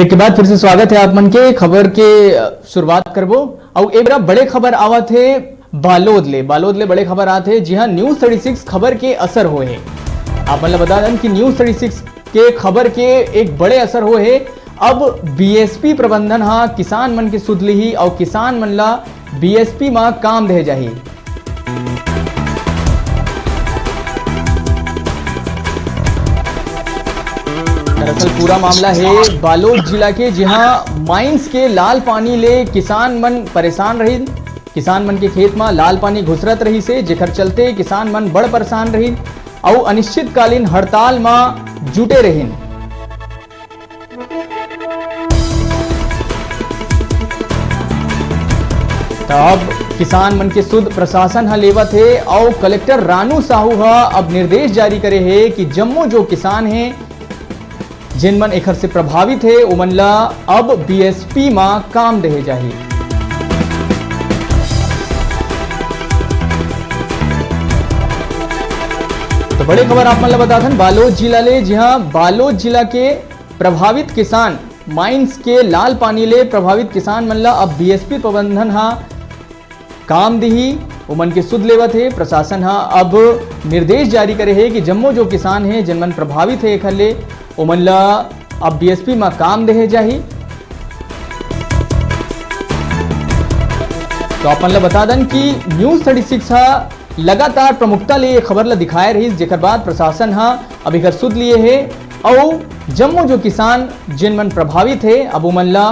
Break के बाद फिर से स्वागत है आप मन के खबर के शुरुआत करबो और एक बड़े खबर आवा थे बालोद ले बड़े खबर आते जी हाँ न्यूज 36 खबर के असर हो है। आप मन बता दें कि न्यूज 36 के खबर के एक बड़े असर हो है। अब बीएसपी प्रबंधन हाँ किसान मन के सुध ली और किसान मन ला बीएसपी में काम दे जाही। दरअसल पूरा मामला है बालोद जिला के जहां माइंस के लाल पानी ले किसान मन परेशान रही। किसान मन के खेत में लाल पानी घुसरत रही से जेकर चलते किसान मन बड़ परेशान रही और अनिश्चितकालीन हड़ताल में जुटे रही। तब किसान मन के सुध प्रशासन हा लेवत है और कलेक्टर रानू साहू हा अब निर्देश जारी करे है कि जम्मो जो किसान हैं जिन मन एखर से प्रभावित है उमन ला अब बीएसपी में काम दे जाही। तो बड़े खबर आप मन ला बता दें बालोद जिला ले जी हाँ बालोद जिला के प्रभावित किसान माइंस के लाल पानी ले प्रभावित किसान मन ला अब बीएसपी प्रबंधन हा काम दी उमन के सुध लेवत है। प्रशासन हा अब निर्देश जारी करे है कि जम्मो जो किसान है जिन मन प्रभावित है एखर ले उमन ला अब बीएसपी में काम दे जाही। तो आप मन ला बता दें कि न्यूज 36 हा लगातार प्रमुखता ले खबर ला दिखाए रही जेकर बाद प्रशासन हा अब एकर सुध लिए है और जम्मो जो किसान जिन मन प्रभावित है अब उमन ला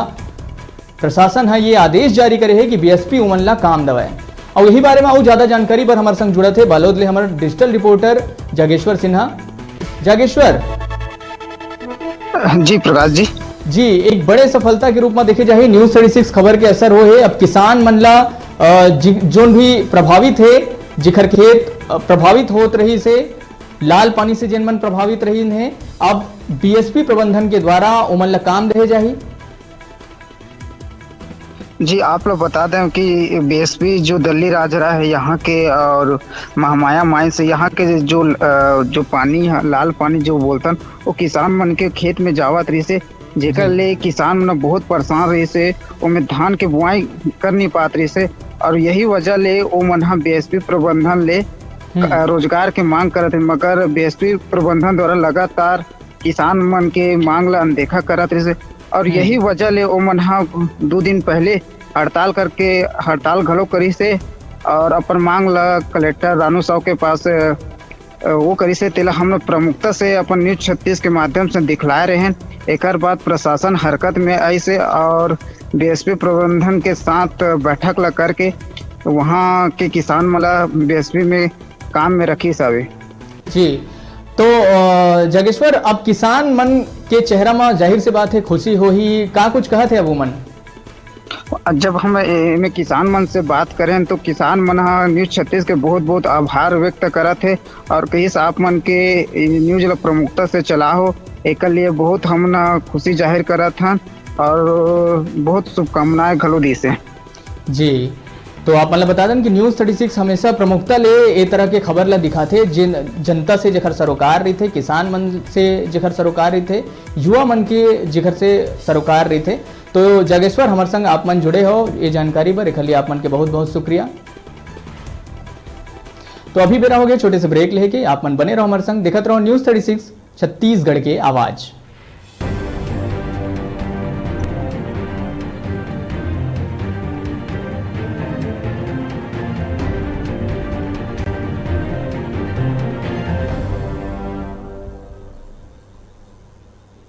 प्रशासन हा ये आदेश जारी करे है कि बीएसपी उमन ला काम दवाए। और यही बारे में और ज्यादा जानकारी पर हमारे संग जुड़े थे बालोद ले हमारे डिजिटल रिपोर्टर जागेश्वर सिन्हा। जागेश्वर जी प्रकाश जी एक बड़े सफलता के रूप में देखे जाए न्यूज 36 खबर के असर हो है। अब किसान मन ला जो भी प्रभावित है जिखर खेत प्रभावित होत रही से लाल पानी से जिन मन प्रभावित रही है अब बीएसपी प्रबंधन के द्वारा उमन ला काम दे जाही। जी आप लोग बता दें कि बीएसपी जो दिल्ली राजरा है यहाँ के और महामाया माइन से यहाँ के जो पानी लाल पानी जो बोलतन वो किसान मन के खेत में जावत रही से जेकर ले किसान मन बहुत परेशान रही से उनमें धान के बुआई कर नहीं पात रही से और यही वजह ले वो मन बीएसपी प्रबंधन ले रोजगार के मांग करत है मगर बीएसपी प्रबंधन द्वारा लगातार किसान मन के मांग ला अनदेखा करत रही से और यही वजह ले ओ मन 2 दिन पहले हड़ताल करके हड़ताल घलो करी से और अपन मांग ला कलेक्टर रानू साहू के पास वो करी से तेला हम लोग प्रमुखता से अपन न्यूज 36 के माध्यम से दिखलाए रहे हैं। एक बाद प्रशासन हरकत में आई से और बीएसपी प्रबंधन के साथ बैठक ला करके वहाँ के किसान मला बीएसपी में काम में रखी सावे। जी तो जागेश्वर अब किसान मन के चेहरा में जाहिर सी बात है खुशी हो ही का कुछ कहा थे अब मन जब हम में किसान मन से बात करें तो किसान मन न्यूज 36 के बहुत बहुत आभार व्यक्त करत है और कहीं आप मन के न्यूज ला प्रमुखता से चला हो एक लिए बहुत हम न खुशी जाहिर करत हन और बहुत शुभकामनाएं घलो दी से। जी तो आप मतलब बता दें कि न्यूज 36 हमेशा प्रमुखता ले ए तरह के खबर ला दिखाते जिन जनता से जेखर सरोकार रही थे किसान मन से जेखर सरोकार रही थे युवा मन के जेखर से सरोकार रही थे। तो जागेश्वर हमारे संग आप मन जुड़े हो ये जानकारी पर एक आप मन के बहुत बहुत शुक्रिया। तो अभी बेरा हो गया छोटे से ब्रेक लेके आप मन बने रहो हमारे संग देखते रहो न्यूज 36 छत्तीसगढ़ के आवाज।